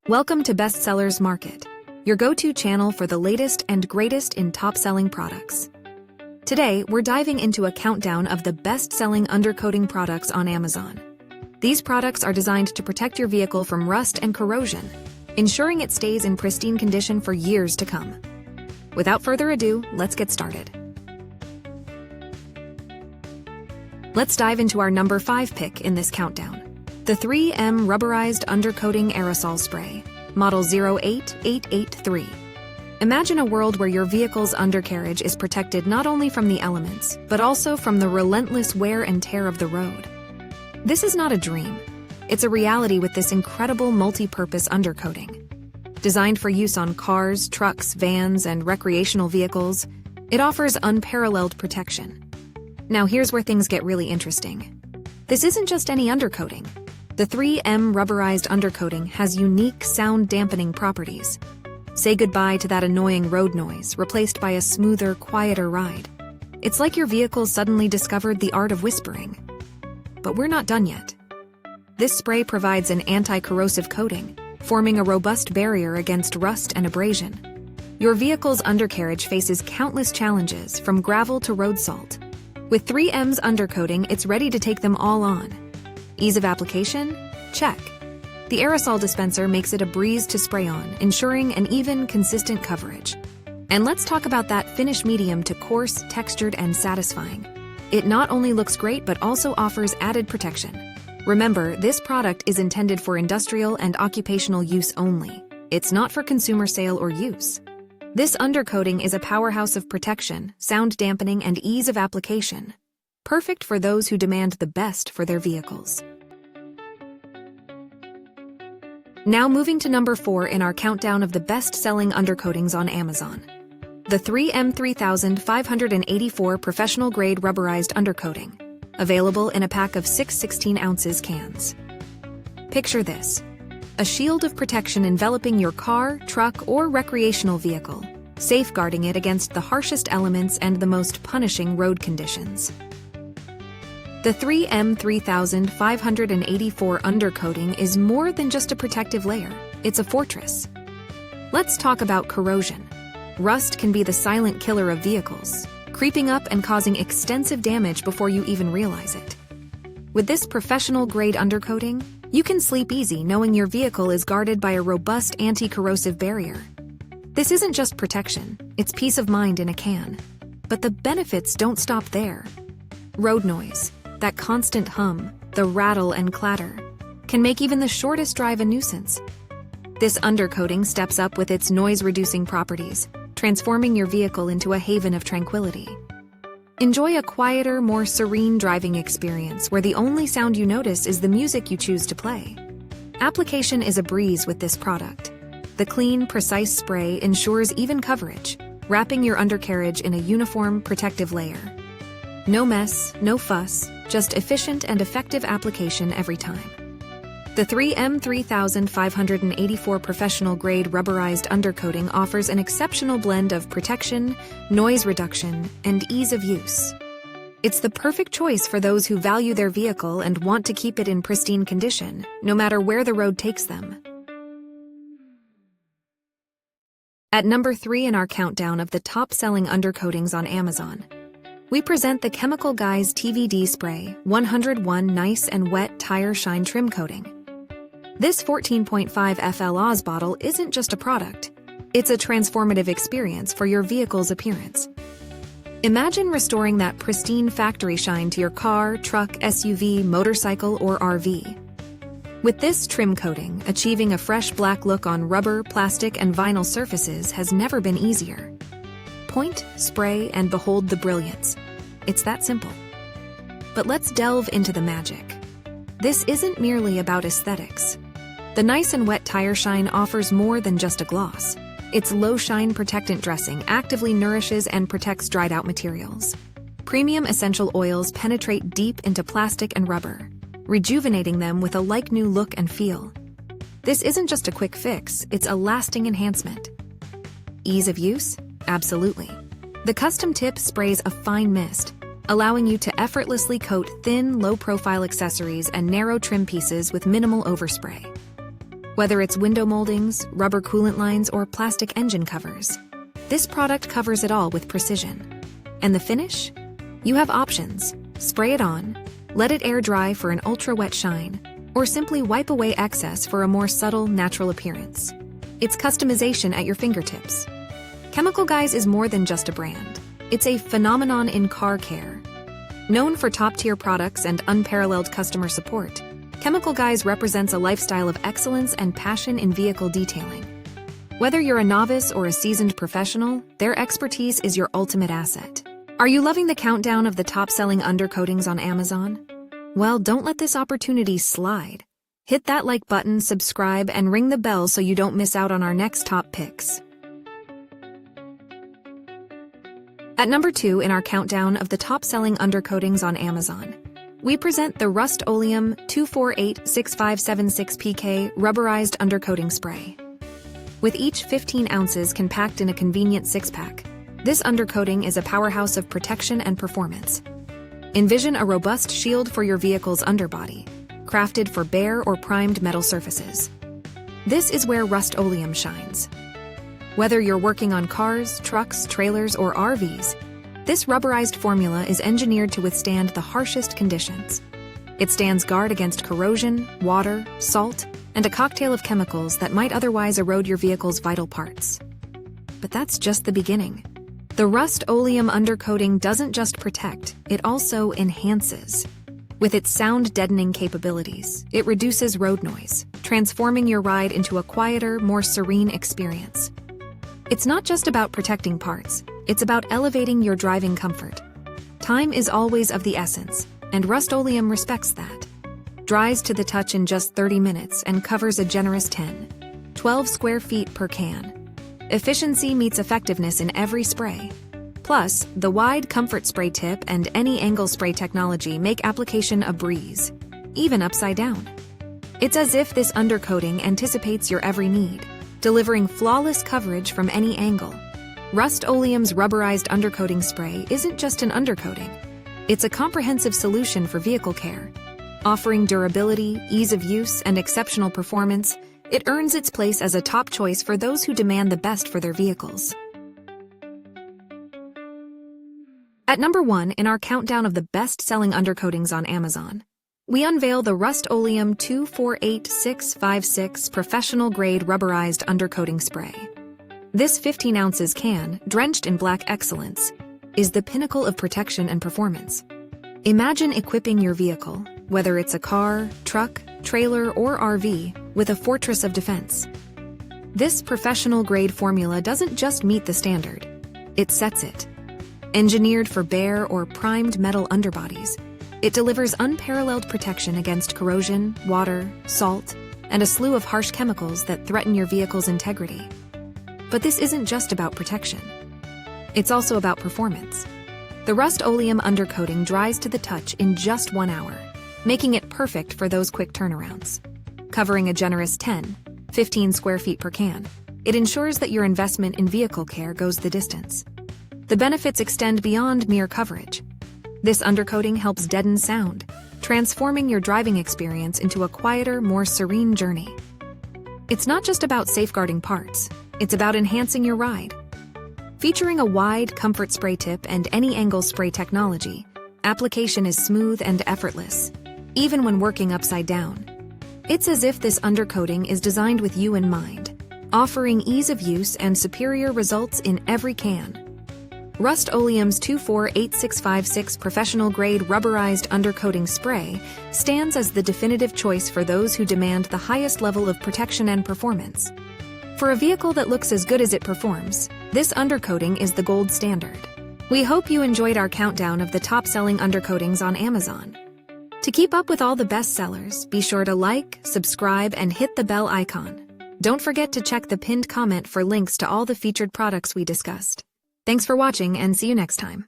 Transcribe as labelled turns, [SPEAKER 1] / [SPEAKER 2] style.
[SPEAKER 1] Welcome to Bestsellers Market, your go-to channel for the latest and greatest in top-selling products. Today, we're diving into a countdown of the best-selling undercoating products on Amazon. These products are designed to protect your vehicle from rust and corrosion, ensuring it stays in pristine condition for years to come. Without further ado, let's get started. Let's dive into our number 5 pick in this countdown. The 3M Rubberized Undercoating Aerosol Spray, Model 08883. Imagine a world where your vehicle's undercarriage is protected not only from the elements, but also from the relentless wear and tear of the road. This is not a dream. It's a reality with this incredible multi-purpose undercoating. Designed for use on cars, trucks, vans, and recreational vehicles, it offers unparalleled protection. Now here's where things get really interesting. This isn't just any undercoating. The 3M Rubberized Undercoating has unique sound-dampening properties. Say goodbye to that annoying road noise, replaced by a smoother, quieter ride. It's like your vehicle suddenly discovered the art of whispering. But we're not done yet. This spray provides an anti-corrosive coating, forming a robust barrier against rust and abrasion. Your vehicle's undercarriage faces countless challenges, from gravel to road salt. With 3M's undercoating, it's ready to take them all on. Ease of application? Check. The aerosol dispenser makes it a breeze to spray on, ensuring an even, consistent coverage. And let's talk about that finish medium to coarse, textured, and satisfying. It not only looks great but also offers added protection. Remember, this product is intended for industrial and occupational use only. It's not for consumer sale or use. This undercoating is a powerhouse of protection, sound dampening, and ease of application. Perfect for those who demand the best for their vehicles. Now moving to number 4 in our countdown of the best-selling undercoatings on Amazon. The 3M 3584 Professional Grade Rubberized Undercoating, available in a pack of 6 16-ounces cans. Picture this: a shield of protection enveloping your car, truck, or recreational vehicle, safeguarding it against the harshest elements and the most punishing road conditions. The 3M 3584 undercoating is more than just a protective layer, it's a fortress. Let's talk about corrosion. Rust can be the silent killer of vehicles, creeping up and causing extensive damage before you even realize it. With this professional-grade undercoating, you can sleep easy knowing your vehicle is guarded by a robust anti-corrosive barrier. This isn't just protection, it's peace of mind in a can. But the benefits don't stop there. Road noise, that constant hum, the rattle and clatter, can make even the shortest drive a nuisance. This undercoating steps up with its noise-reducing properties, transforming your vehicle into a haven of tranquility. Enjoy a quieter, more serene driving experience where the only sound you notice is the music you choose to play. Application is a breeze with this product. The clean, precise spray ensures even coverage, wrapping your undercarriage in a uniform, protective layer. No mess, no fuss, just efficient and effective application every time. The 3M 3584 Professional Grade Rubberized Undercoating offers an exceptional blend of protection, noise reduction, and ease of use. It's the perfect choice for those who value their vehicle and want to keep it in pristine condition, no matter where the road takes them. At number 3 in our countdown of the top-selling undercoatings on Amazon, we present the Chemical Guys TVD Spray 101 Nice and Wet Tire Shine Trim Coating. This 14.5 FL Oz bottle isn't just a product, it's a transformative experience for your vehicle's appearance. Imagine restoring that pristine factory shine to your car, truck, SUV, motorcycle, or RV. With this trim coating, achieving a fresh black look on rubber, plastic, and vinyl surfaces has never been easier. Point, spray, and behold the brilliance. It's that simple. But let's delve into the magic. This isn't merely about aesthetics. The Nice and Wet Tire Shine offers more than just a gloss. Its low-shine protectant dressing actively nourishes and protects dried-out materials. Premium essential oils penetrate deep into plastic and rubber, rejuvenating them with a like-new look and feel. This isn't just a quick fix, it's a lasting enhancement. Ease of use? Absolutely. The custom tip sprays a fine mist, allowing you to effortlessly coat thin, low-profile accessories and narrow trim pieces with minimal overspray. Whether it's window moldings, rubber coolant lines, or plastic engine covers, this product covers it all with precision. And the finish? You have options. Spray it on, let it air dry for an ultra-wet shine, or simply wipe away excess for a more subtle, natural appearance. It's customization at your fingertips. Chemical Guys is more than just a brand. It's a phenomenon in car care. Known for top-tier products and unparalleled customer support, Chemical Guys represents a lifestyle of excellence and passion in vehicle detailing. Whether you're a novice or a seasoned professional, their expertise is your ultimate asset. Are you loving the countdown of the top-selling undercoatings on Amazon? Well, don't let this opportunity slide. Hit that like button, subscribe, and ring the bell so you don't miss out on our next top picks. At number 2 in our countdown of the top-selling undercoatings on Amazon, we present the Rust-Oleum 248-6576 Rubberized Undercoating Spray. With each 15 ounces compact in a convenient 6-pack, this undercoating is a powerhouse of protection and performance. Envision a robust shield for your vehicle's underbody, crafted for bare or primed metal surfaces. This is where Rust-Oleum shines. Whether you're working on cars, trucks, trailers, or RVs, this rubberized formula is engineered to withstand the harshest conditions. It stands guard against corrosion, water, salt, and a cocktail of chemicals that might otherwise erode your vehicle's vital parts. But that's just the beginning. The Rust-Oleum undercoating doesn't just protect, it also enhances. With its sound-deadening capabilities, it reduces road noise, transforming your ride into a quieter, more serene experience. It's not just about protecting parts, it's about elevating your driving comfort. Time is always of the essence, and Rust-Oleum respects that. Dries to the touch in just 30 minutes and covers a generous 12 square feet per can. Efficiency meets effectiveness in every spray. Plus, the wide comfort spray tip and any angle spray technology make application a breeze, even upside down. It's as if this undercoating anticipates your every need, delivering flawless coverage from any angle. Rust-Oleum's Rubberized Undercoating Spray isn't just an undercoating. It's a comprehensive solution for vehicle care. Offering durability, ease of use, and exceptional performance, it earns its place as a top choice for those who demand the best for their vehicles. At number 1 in our countdown of the best-selling undercoatings on Amazon, we unveil the Rust-Oleum 248656 Professional-Grade Rubberized Undercoating Spray. This 15 ounces can, drenched in black excellence, is the pinnacle of protection and performance. Imagine equipping your vehicle, whether it's a car, truck, trailer, or RV, with a fortress of defense. This professional-grade formula doesn't just meet the standard, it sets it. Engineered for bare or primed metal underbodies, it delivers unparalleled protection against corrosion, water, salt, and a slew of harsh chemicals that threaten your vehicle's integrity. But this isn't just about protection. It's also about performance. The Rust-Oleum undercoating dries to the touch in just 1 hour, making it perfect for those quick turnarounds. Covering a generous 15 square feet per can, it ensures that your investment in vehicle care goes the distance. The benefits extend beyond mere coverage. This undercoating helps deaden sound, transforming your driving experience into a quieter, more serene journey. It's not just about safeguarding parts, it's about enhancing your ride. Featuring a wide comfort spray tip and any angle spray technology, application is smooth and effortless, even when working upside down. It's as if this undercoating is designed with you in mind, offering ease of use and superior results in every can. Rust-Oleum's 248656 Professional-Grade Rubberized Undercoating Spray stands as the definitive choice for those who demand the highest level of protection and performance. For a vehicle that looks as good as it performs, this undercoating is the gold standard. We hope you enjoyed our countdown of the top-selling undercoatings on Amazon. To keep up with all the best sellers, be sure to like, subscribe, and hit the bell icon. Don't forget to check the pinned comment for links to all the featured products we discussed. Thanks for watching and see you next time.